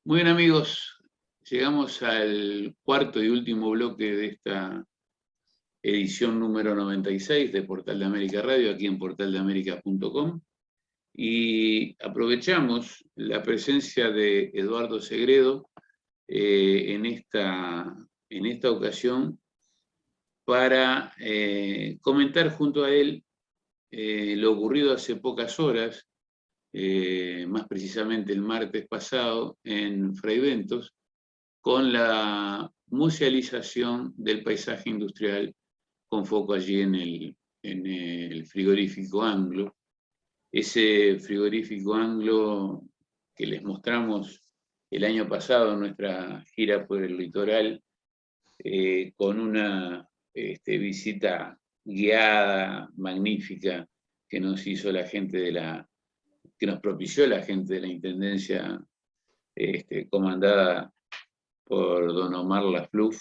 Muy bien, amigos, llegamos al cuarto y último bloque de esta edición número 96 de Portal de América Radio, aquí en portaldeamerica.com, y aprovechamos la presencia de Eduardo Segredo en esta ocasión para comentar junto a él lo ocurrido hace pocas horas, más precisamente el martes pasado en Fraiventos, con la musealización del paisaje industrial con foco allí en el frigorífico Anglo. Ese frigorífico Anglo que les mostramos el año pasado en nuestra gira por el litoral, con una visita guiada, magnífica, que nos hizo la gente que nos propició la gente de la Intendencia, comandada por don Omar Lafluf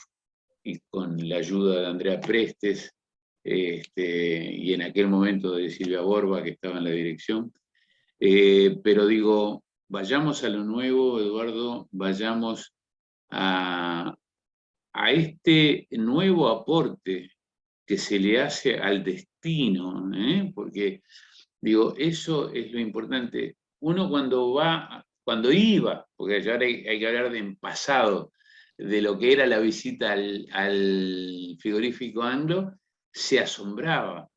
y con la ayuda de Andrea Prestes, y en aquel momento de Silvia Borba, que estaba en la dirección. Pero digo, vayamos a lo nuevo, Eduardo, vayamos a este nuevo aporte que se le hace al destino, porque digo, eso es lo importante. Uno cuando iba, porque ya hay que hablar de en pasado, de lo que era la visita al frigorífico Anglo, se asombraba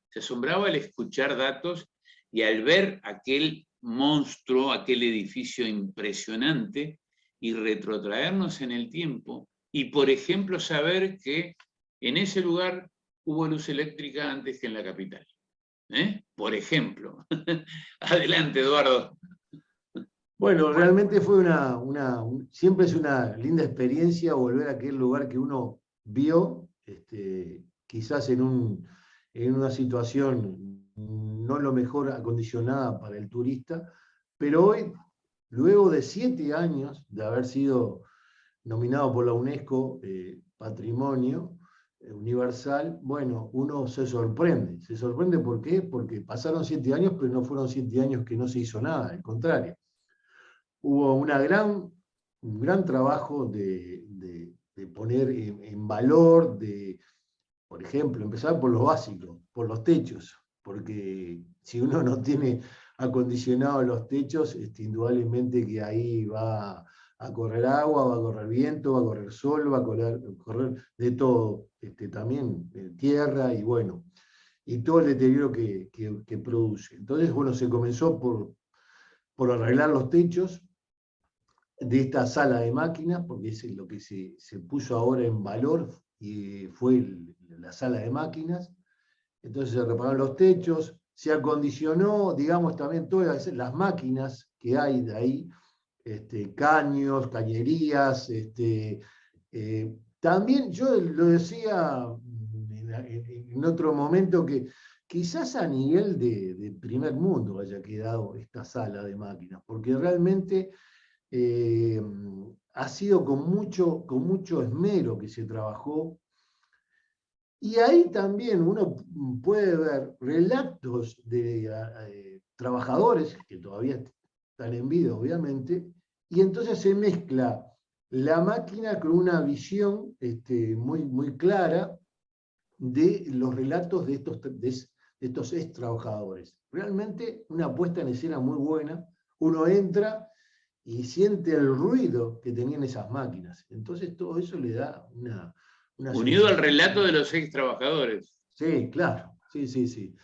al escuchar datos y al ver aquel monstruo, aquel edificio impresionante y retrotraernos en el tiempo y, por ejemplo, saber que en ese lugar hubo luz eléctrica antes que en la capital. Por ejemplo. Adelante, Eduardo. Bueno, realmente fue siempre es una linda experiencia volver a aquel lugar que uno vio, quizás en una situación no lo mejor acondicionada para el turista, pero hoy, luego de 7 años de haber sido nominado por la UNESCO Patrimonio Universal, bueno, uno se sorprende. ¿Se sorprende por qué? Porque pasaron 7 años, pero no fueron 7 años que no se hizo nada, al contrario. Hubo un gran trabajo de poner en valor, por ejemplo, empezar por lo básico, por los techos, porque si uno no tiene acondicionados los techos, indudablemente que ahí va a correr agua, va a correr viento, va a correr sol, va a correr de todo, también tierra y bueno, y todo el deterioro que produce. Entonces, bueno, se comenzó por arreglar los techos de esta sala de máquinas, porque es lo que se puso ahora en valor, y fue la sala de máquinas. Entonces se repararon los techos, se acondicionó, digamos, también todas las máquinas que hay de ahí, caños, cañerías, también yo lo decía en otro momento que quizás a nivel de primer mundo haya quedado esta sala de máquinas, porque realmente ha sido con mucho esmero que se trabajó. Y ahí también uno puede ver relatos de trabajadores que todavía están en vida, obviamente, y entonces se mezcla la máquina con una visión muy, muy clara de los relatos de estos ex trabajadores. Realmente una puesta en escena muy buena. Uno entra y siente el ruido que tenían esas máquinas. Entonces todo eso le da una Unido al sensación. relato de los ex trabajadores. Sí, claro, sí, sí, sí.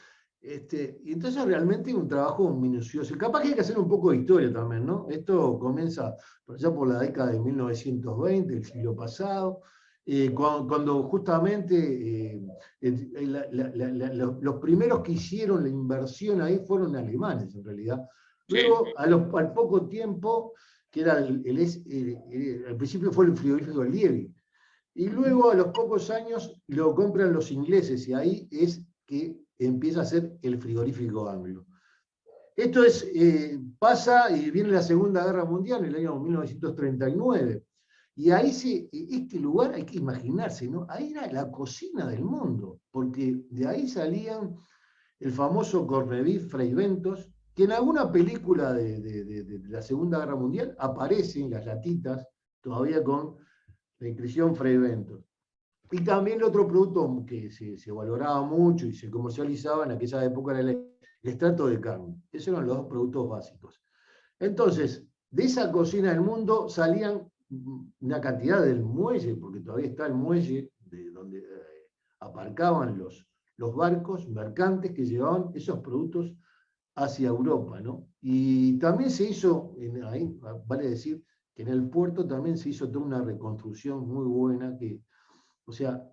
Y entonces realmente un trabajo minucioso. Capaz que hay que hacer un poco de historia también, ¿no? Esto comienza ya por la década de 1920, el siglo pasado, cuando justamente los primeros que hicieron la inversión ahí fueron alemanes, en realidad. Luego, Sí. al poco tiempo, que era al principio fue el frigorífico Liebig, y luego a los pocos años lo compran los ingleses y ahí es que empieza a ser el frigorífico Anglo. Esto pasa y viene la Segunda Guerra Mundial en el año 1939. Y ahí este lugar hay que imaginarse, ¿no? Ahí era la cocina del mundo, porque de ahí salían el famoso corned beef Fraiventos, que en alguna película de la Segunda Guerra Mundial aparecen las latitas, todavía con la inscripción Fray Bentos. Y también el otro producto que se valoraba mucho y se comercializaba en aquella época era el extracto de carne. Esos eran los dos productos básicos. Entonces, de esa cocina del mundo salían una cantidad del muelle, porque todavía está el muelle de donde aparcaban los barcos mercantes que llevaban esos productos hacia Europa, ¿no? Y también se hizo, ahí vale decir que en el puerto también se hizo toda una reconstrucción muy buena, o sea,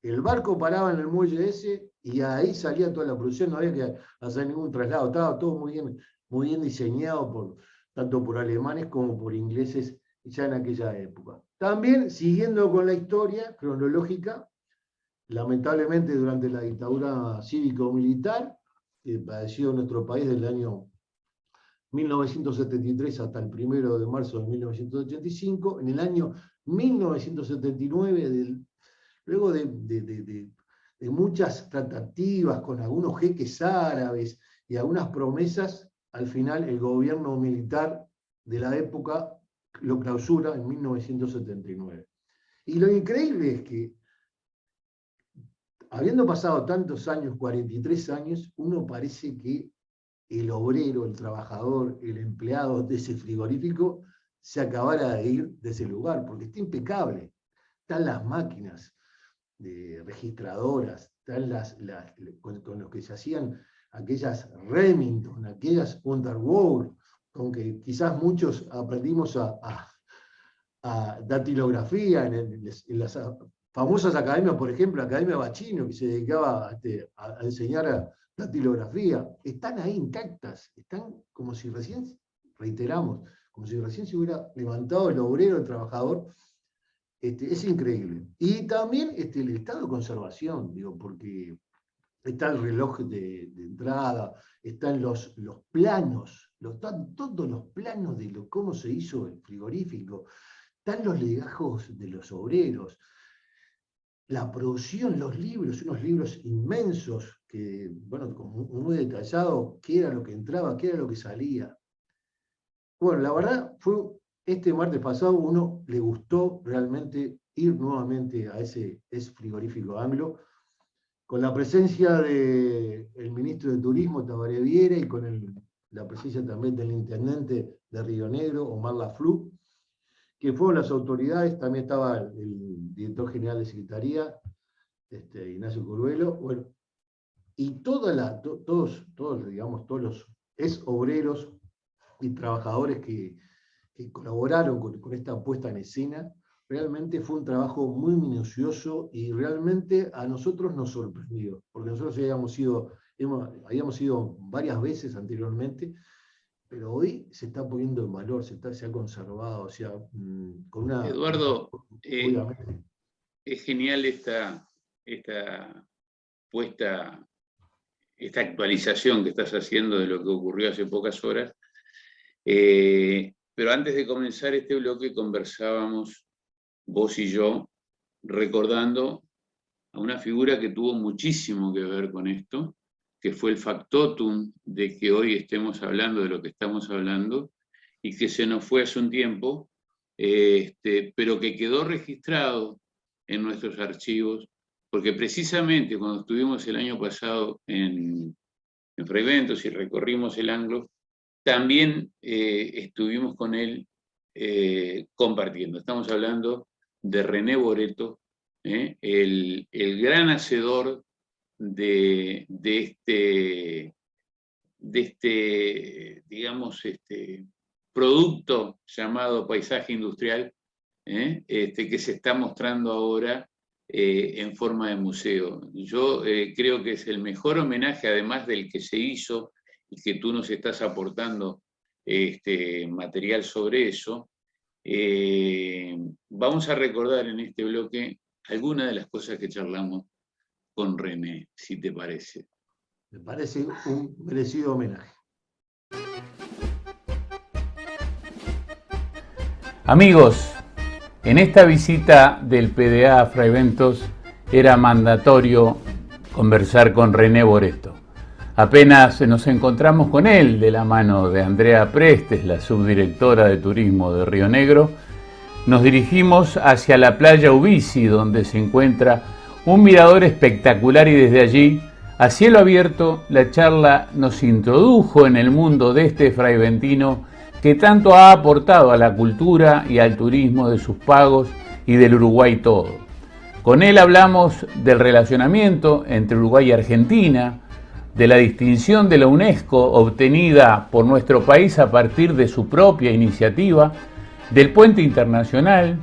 el barco paraba en el muelle ese y ahí salía toda la producción, no había que hacer ningún traslado, estaba todo muy bien diseñado tanto por alemanes como por ingleses ya en aquella época. También, siguiendo con la historia cronológica, lamentablemente durante la dictadura cívico-militar, que padeció nuestro país del año 1973 hasta el 1 de marzo de 1985, en el año 1979, luego de muchas tratativas con algunos jeques árabes y algunas promesas, al final el gobierno militar de la época lo clausura en 1979. Y lo increíble es que, habiendo pasado tantos años, 43 años, uno parece que el obrero, el trabajador, el empleado de ese frigorífico se acabara de ir de ese lugar, porque está impecable. Están las máquinas registradoras, están con los que se hacían aquellas Remington, aquellas Wonderboard, con que quizás muchos aprendimos a datilografía en las famosas academias, por ejemplo, la Academia Bachino, que se dedicaba a enseñar datilografía. Están ahí intactas, están como si recién, reiteramos, como si recién se hubiera levantado el obrero, el trabajador. Es increíble. Y también el estado de conservación, digo, porque está el reloj de entrada, están los planos, están todos los planos de cómo se hizo el frigorífico, están los legajos de los obreros, la producción, los libros, unos libros inmensos, que, bueno, muy detallado, qué era lo que entraba, qué era lo que salía. Bueno, la verdad, este martes pasado uno le gustó realmente ir nuevamente a ese frigorífico Anglo, con la presencia del ministro de Turismo, Tabaré Viera, y con la presencia también del intendente de Río Negro, Omar Laflú, que fueron las autoridades, también estaba el director general de Secretaría, Ignacio Curuelo, bueno, y todos los obreros y trabajadores que colaboraron con esta puesta en escena. Realmente fue un trabajo muy minucioso y realmente a nosotros nos sorprendió, porque nosotros habíamos ido varias veces anteriormente, pero hoy se está poniendo en valor, se ha conservado, o sea, con una... Eduardo, es genial esta puesta, esta actualización que estás haciendo de lo que ocurrió hace pocas horas. Pero antes de comenzar este bloque conversábamos, vos y yo, recordando a una figura que tuvo muchísimo que ver con esto, que fue el factotum de que hoy estemos hablando de lo que estamos hablando, y que se nos fue hace un tiempo, pero que quedó registrado en nuestros archivos, porque precisamente cuando estuvimos el año pasado en Fray Bentos y recorrimos el Anglo, también estuvimos con él compartiendo. Estamos hablando de René Boretto, el gran hacedor de digamos, producto llamado paisaje industrial, que se está mostrando ahora en forma de museo. Yo creo que es el mejor homenaje, además del que se hizo, y que tú nos estás aportando material sobre eso. Vamos a recordar en este bloque algunas de las cosas que charlamos con René, si te parece. Me parece un merecido homenaje. Amigos, en esta visita del PDA a Fray Bentos era mandatorio conversar con René Boretto. Apenas nos encontramos con él, de la mano de Andrea Prestes, la subdirectora de turismo de Río Negro, nos dirigimos hacia la playa Ubisi, donde se encuentra un mirador espectacular, y desde allí, a cielo abierto, la charla nos introdujo en el mundo de este fraiventino que tanto ha aportado a la cultura y al turismo de sus pagos y del Uruguay todo. Con él hablamos del relacionamiento entre Uruguay y Argentina, de la distinción de la UNESCO obtenida por nuestro país a partir de su propia iniciativa, del puente internacional,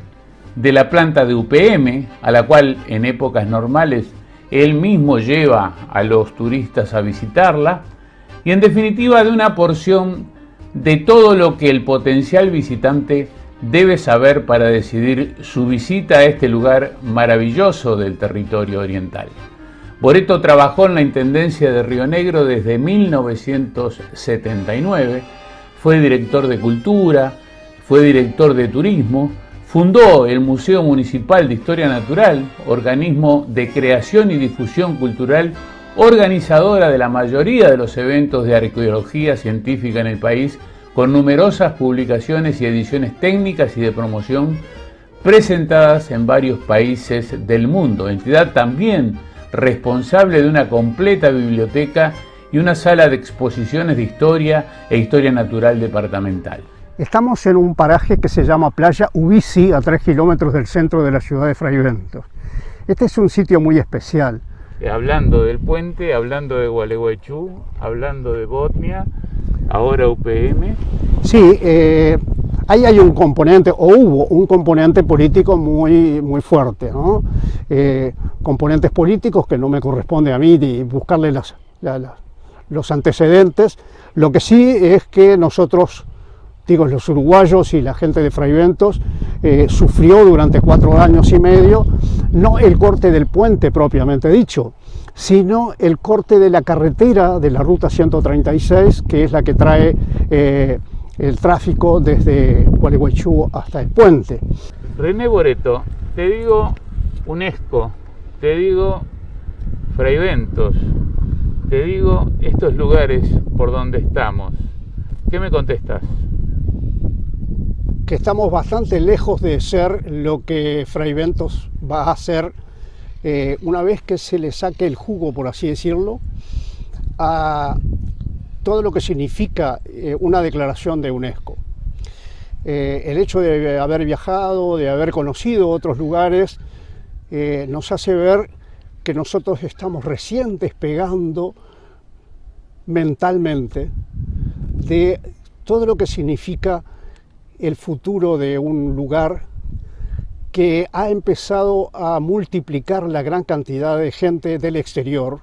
de la planta de UPM, a la cual en épocas normales él mismo lleva a los turistas a visitarla, y en definitiva de una porción de todo lo que el potencial visitante debe saber para decidir su visita a este lugar maravilloso del territorio oriental. Boreto trabajó en la Intendencia de Río Negro desde 1979, fue director de Cultura, fue director de Turismo, fundó el Museo Municipal de Historia Natural, organismo de creación y difusión cultural, organizadora de la mayoría de los eventos de arqueología científica en el país, con numerosas publicaciones y ediciones técnicas y de promoción presentadas en varios países del mundo. Entidad también responsable de una completa biblioteca y una sala de exposiciones de historia e historia natural departamental. Estamos en un paraje que se llama Playa Ubisi, a 3 kilómetros del centro de la ciudad de Fraiventos. Este es un sitio muy especial. Hablando del puente, hablando de Gualeguaychú, hablando de Botnia, ahora UPM. Sí, ahí hay un componente, o hubo un componente político muy fuerte, ¿no? Componentes políticos que no me corresponde a mí ni buscarle los antecedentes. Lo que sí es que nosotros, digo, los uruguayos y la gente de Fraiventos, sufrió durante 4 años y medio, no el corte del puente propiamente dicho, sino el corte de la carretera de la ruta 136, que es la que trae el tráfico desde Gualeguaychú hasta el puente. René Boreto, te digo UNESCO, te digo Fraiventos, te digo estos lugares por donde estamos. ¿Qué me contestas? Que estamos bastante lejos de ser lo que Fraiventos va a ser una vez que se le saque el jugo, por así decirlo, a todo lo que significa una declaración de UNESCO. El hecho de haber viajado, de haber conocido otros lugares, nos hace ver que nosotros estamos recién despegando mentalmente de todo lo que significa el futuro de un lugar que ha empezado a multiplicar la gran cantidad de gente del exterior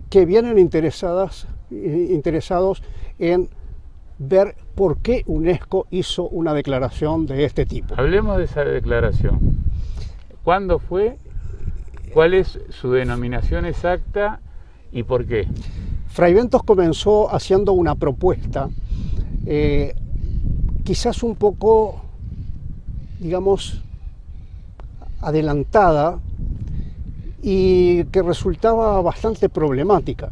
que vienen interesados en ver por qué UNESCO hizo una declaración de este tipo. Hablemos de esa declaración. ¿Cuándo fue? ¿Cuál es su denominación exacta y por qué? Fraiventos comenzó haciendo una propuesta quizás un poco, digamos, adelantada y que resultaba bastante problemática.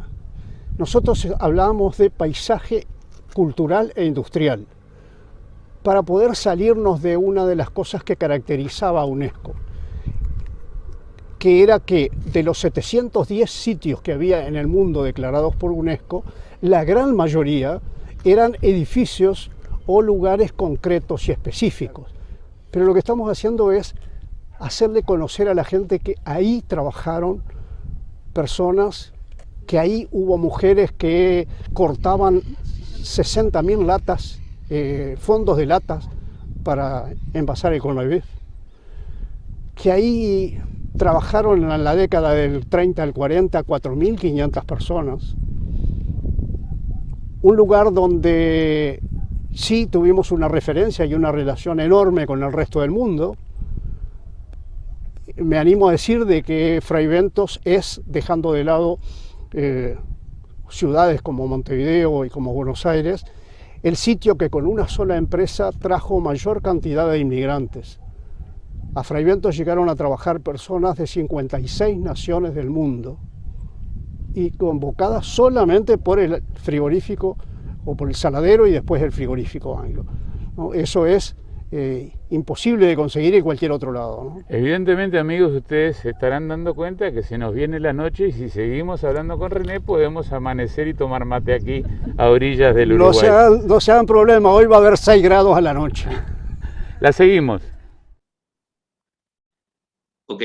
Nosotros hablábamos de paisaje cultural e industrial para poder salirnos de una de las cosas que caracterizaba a UNESCO, que era que de los 710 sitios que había en el mundo declarados por UNESCO, la gran mayoría eran edificios o lugares concretos y específicos. Pero lo que estamos haciendo es hacerle conocer a la gente que ahí trabajaron personas, que ahí hubo mujeres que cortaban 60.000 latas, fondos de latas para envasar el coronavirus, que ahí trabajaron en la década del 30 al 40 4.500 personas. Un lugar donde sí tuvimos una referencia y una relación enorme con el resto del mundo. Me animo a decir de que Fraiventos es, dejando de lado ciudades como Montevideo y como Buenos Aires, el sitio que con una sola empresa trajo mayor cantidad de inmigrantes. A Fraiventos llegaron a trabajar personas de 56 naciones del mundo y convocada solamente por el frigorífico o por el saladero y después el frigorífico Anglo, ¿no? Eso es imposible de conseguir en cualquier otro lado, ¿no? Evidentemente, amigos, ustedes se estarán dando cuenta que se nos viene la noche y si seguimos hablando con René podemos amanecer y tomar mate aquí a orillas del Uruguay. No se hagan problema, hoy va a haber 6 grados a la noche. La seguimos. Ok,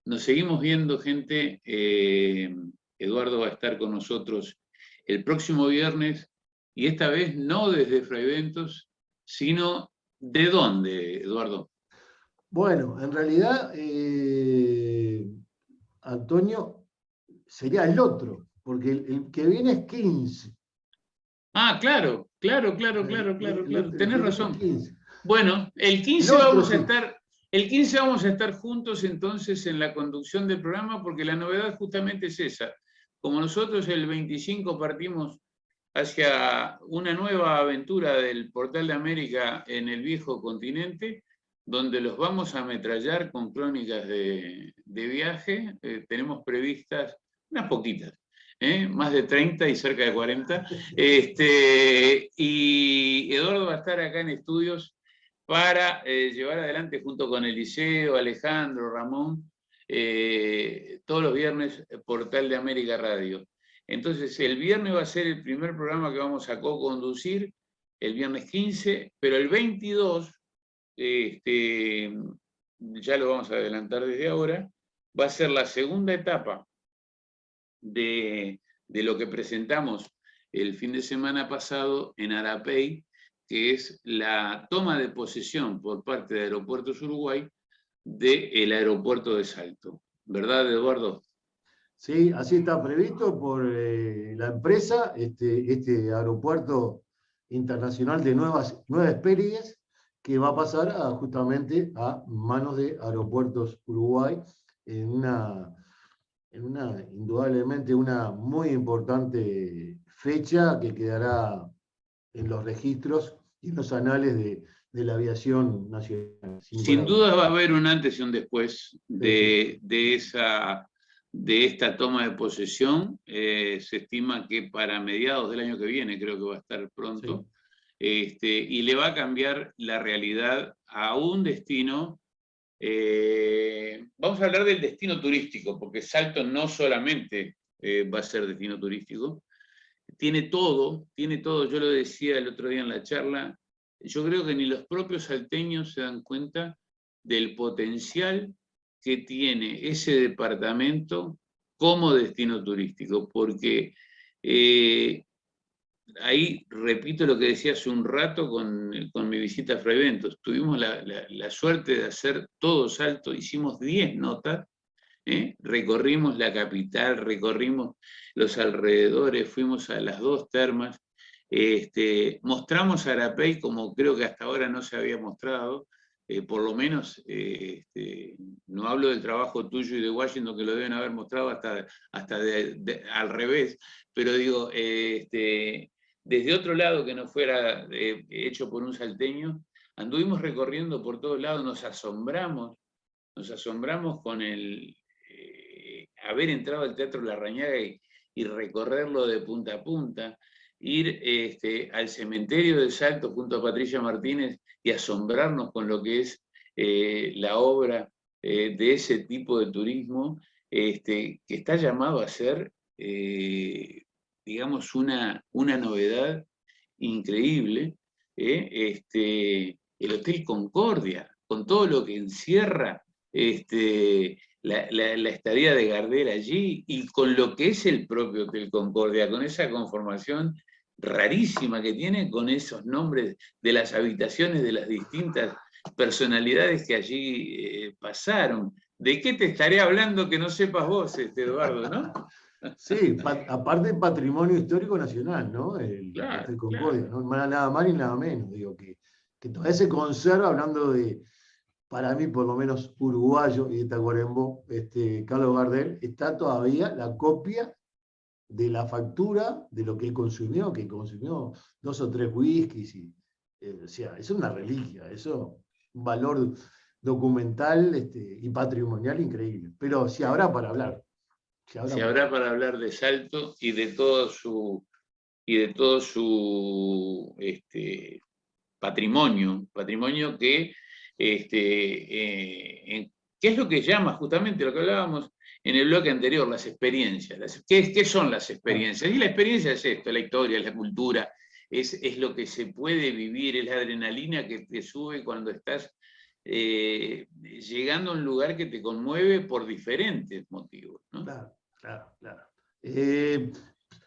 nos seguimos viendo, gente. Eduardo va a estar con nosotros el próximo viernes y esta vez no desde Fraiventos, sino ¿de dónde, Eduardo? Bueno, en realidad, Antonio, sería el otro, porque el que viene es 15. Ah, claro. Tenés razón. Bueno, el 15 vamos a estar juntos entonces en la conducción del programa, porque la novedad justamente es esa. Como nosotros el 25 partimos hacia una nueva aventura del Portal de América en el viejo continente, donde los vamos a ametrallar con crónicas de viaje. Tenemos previstas unas poquitas, más de 30 y cerca de 40. Y Eduardo va a estar acá en estudios para llevar adelante junto con Eliseo, Alejandro, Ramón, todos los viernes Portal de América Radio. Entonces, el viernes va a ser el primer programa que vamos a co-conducir, el viernes 15, pero el 22, ya lo vamos a adelantar desde ahora, va a ser la segunda etapa de lo que presentamos el fin de semana pasado en Arapey, que es la toma de posesión por parte de Aeropuertos Uruguay del aeropuerto de Salto. ¿Verdad, Eduardo? Sí, así está previsto por la empresa, este aeropuerto internacional de Nueva Espérides, que va a pasar justamente a manos de Aeropuertos Uruguay en una indudablemente una muy importante fecha que quedará en los registros y en los anales de la aviación nacional. Sin duda va a haber un antes y un después de esta toma de posesión. Se estima que para mediados del año que viene, creo que va a estar pronto, sí. Y le va a cambiar la realidad a un destino. Vamos a hablar del destino turístico, porque Salto no solamente va a ser destino turístico, tiene todo, yo lo decía el otro día en la charla, yo creo que ni los propios salteños se dan cuenta del potencial que tiene ese departamento como destino turístico, porque ahí repito lo que decía hace un rato con mi visita a Fraiventos. Tuvimos la suerte de hacer todo Salto, hicimos 10 notas, recorrimos la capital, recorrimos los alrededores, fuimos a las 2 termas, mostramos a Arapey como creo que hasta ahora no se había mostrado, por lo menos, no hablo del trabajo tuyo y de Washington, que lo deben haber mostrado hasta al revés, pero digo, desde otro lado que no fuera hecho por un salteño, anduvimos recorriendo por todos lados, nos asombramos con haber entrado al Teatro Larrañaga y recorrerlo de punta a punta, ir al cementerio de Salto junto a Patricia Martínez y asombrarnos con lo que es la obra de ese tipo de turismo, que está llamado a ser, digamos, una novedad increíble, el Hotel Concordia, con todo lo que encierra la estadía de Gardel allí y con lo que es el propio Hotel Concordia, con esa conformación rarísima que tiene, con esos nombres de las habitaciones de las distintas personalidades que allí pasaron. ¿De qué te estaré hablando que no sepas vos, Eduardo, no? Sí, aparte del patrimonio histórico nacional, ¿no? El Hotel Concordia, claro. ¿No? Nada más ni nada menos, digo, que todavía se conserva, hablando de, para mí por lo menos uruguayo y de Tacuarembó, Carlos Gardel, está todavía la copia de la factura de lo que él consumió, que consumió 2 o 3 whiskies, o sea, es una reliquia, eso, un valor documental y patrimonial increíble, pero sí habrá para hablar. se habrá para hablar de Salto y de todo su patrimonio que, ¿qué es lo que llama justamente lo que hablábamos en el bloque anterior, las experiencias? ¿Qué son las experiencias? Y la experiencia es esto, la historia, es la cultura, es lo que se puede vivir, es la adrenalina que te sube cuando estás llegando a un lugar que te conmueve por diferentes motivos, ¿no? Claro, claro, claro.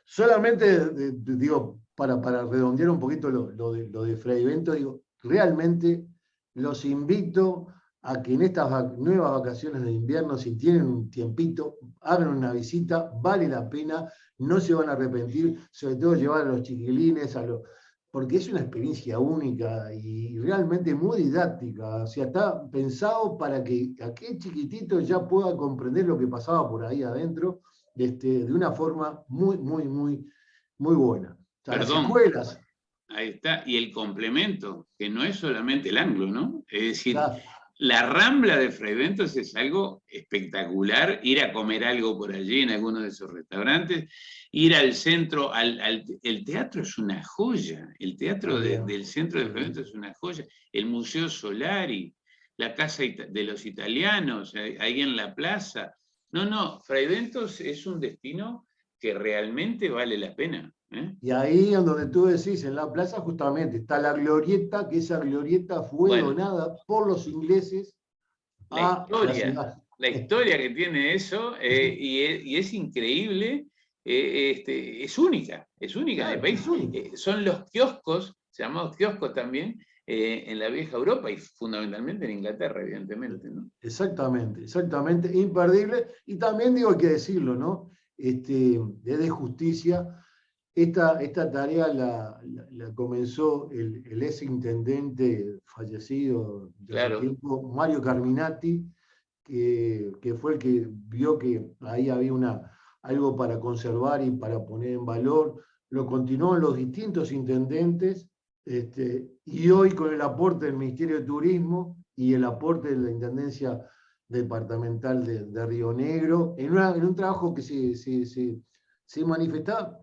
Solamente, digo, para redondear un poquito lo de Fray Bento, digo, realmente los invito a que en estas nuevas vacaciones de invierno, si tienen un tiempito, hagan una visita, vale la pena, no se van a arrepentir, sobre todo llevar a los chiquilines, porque es una experiencia única y realmente muy didáctica. O sea, está pensado para que aquel chiquitito ya pueda comprender lo que pasaba por ahí adentro de una forma muy, muy, muy, muy buena. O sea, Perdón, las escuelas. Ahí está. Y el complemento, que no es solamente el Anglo, ¿no? Es decir, Claro. La Rambla de Fray Bentos es algo espectacular, ir a comer algo por allí en alguno de esos restaurantes, ir al centro, el teatro es una joya, el teatro del centro de Fray Bentos es una joya, el Museo Solari, la Casa de los Italianos, ahí en la plaza. No, Fray Bentos es un destino que realmente vale la pena. Y ahí en donde tú decís, en la plaza, justamente está la glorieta, que esa glorieta fue donada por los ingleses a la ciudad. La historia que tiene eso, y es increíble, es única claro, de país. Son los kioscos, llamados kioscos también, en la vieja Europa y fundamentalmente en Inglaterra, evidentemente, ¿no? Exactamente, imperdible. Y también digo, hay que decirlo, ¿no? Desde justicia. Esta tarea la comenzó el ex intendente fallecido de hace tiempo, Mario Carminati, que fue el que vio que ahí había algo para conservar y para poner en valor. Lo continuó en los distintos intendentes, y hoy con el aporte del Ministerio de Turismo y el aporte de la Intendencia Departamental de Río Negro, en un trabajo que se manifestaba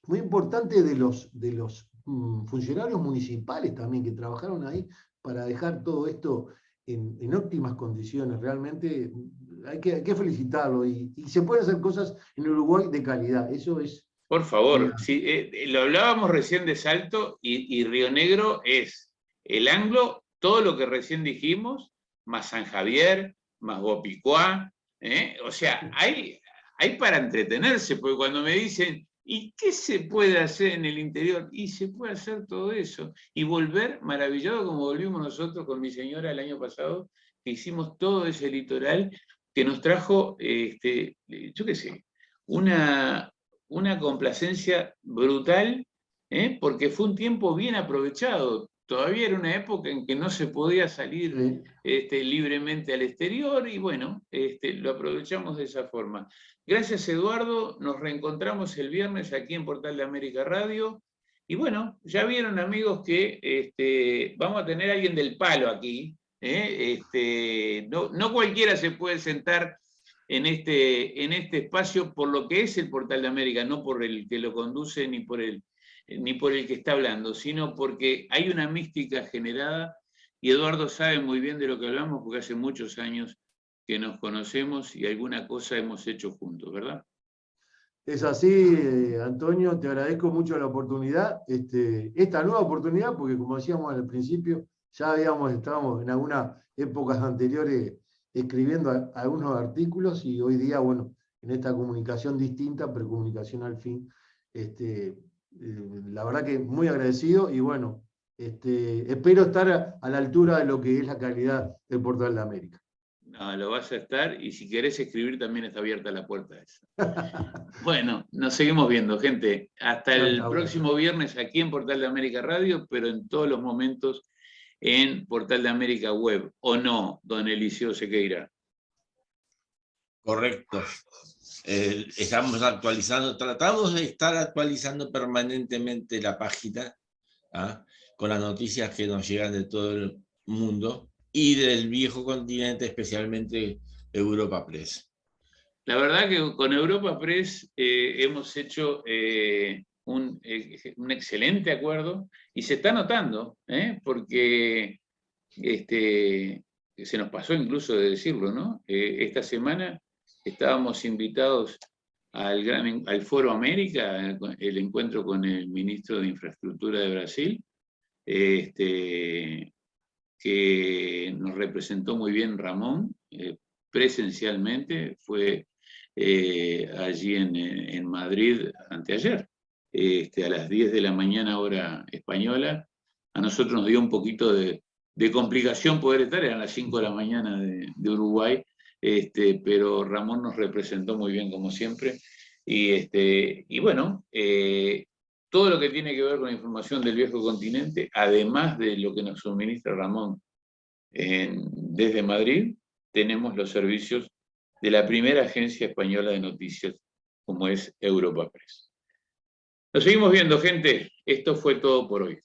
muy importante de los funcionarios municipales también que trabajaron ahí para dejar todo esto en óptimas condiciones. Realmente hay que felicitarlo y se pueden hacer cosas en Uruguay de calidad. Eso es... Por favor, sí, lo hablábamos recién de Salto y Río Negro es el Anglo, todo lo que recién dijimos, más San Javier, más Guapicuá, o sea, hay para entretenerse, porque cuando me dicen, ¿y qué se puede hacer en el interior? Y se puede hacer todo eso. Y volver maravillado como volvimos nosotros con mi señora el año pasado, que hicimos todo ese litoral que nos trajo, yo qué sé, una complacencia brutal, porque fue un tiempo bien aprovechado. Todavía era una época en que no se podía salir libremente al exterior y bueno, lo aprovechamos de esa forma. Gracias, Eduardo. Nos reencontramos el viernes aquí en Portal de América Radio. Y bueno, ya vieron, amigos, que vamos a tener a alguien del palo aquí. No cualquiera se puede sentar en este espacio por lo que es el Portal de América, no por el que lo conduce ni por el que está hablando, sino porque hay una mística generada, y Eduardo sabe muy bien de lo que hablamos porque hace muchos años que nos conocemos y alguna cosa hemos hecho juntos, ¿verdad? Es así, Antonio, te agradezco mucho la oportunidad, esta nueva oportunidad, porque como decíamos al principio, ya estábamos en algunas épocas anteriores escribiendo algunos artículos y hoy día, bueno, en esta comunicación distinta, pero comunicación al fin, la verdad que muy agradecido y bueno, espero estar a la altura de lo que es la calidad del Portal de América. No, lo vas a estar y si querés escribir también está abierta la puerta esa. Bueno, nos seguimos viendo, gente. Hasta el próximo viernes aquí en Portal de América Radio, pero en todos los momentos en Portal de América Web, ¿o no, don Eliseo Sequeira? Correcto. Estamos actualizando, tratamos de estar actualizando permanentemente la página, con las noticias que nos llegan de todo el mundo y del viejo continente, especialmente Europa Press. La verdad que con Europa Press hemos hecho un excelente acuerdo y se está notando, porque se nos pasó incluso de decirlo, ¿no? Esta semana estábamos invitados al Foro América, el encuentro con el ministro de Infraestructura de Brasil, que nos representó muy bien Ramón, presencialmente, fue allí en Madrid anteayer, a las 10 de la mañana hora española. A nosotros nos dio un poquito de complicación poder estar, eran las 5 de la mañana de Uruguay, pero Ramón nos representó muy bien como siempre. Y bueno, todo lo que tiene que ver con la información del viejo continente, además de lo que nos suministra Ramón desde Madrid, tenemos los servicios de la primera agencia española de noticias, como es Europa Press. Nos seguimos viendo, gente. Esto fue todo por hoy.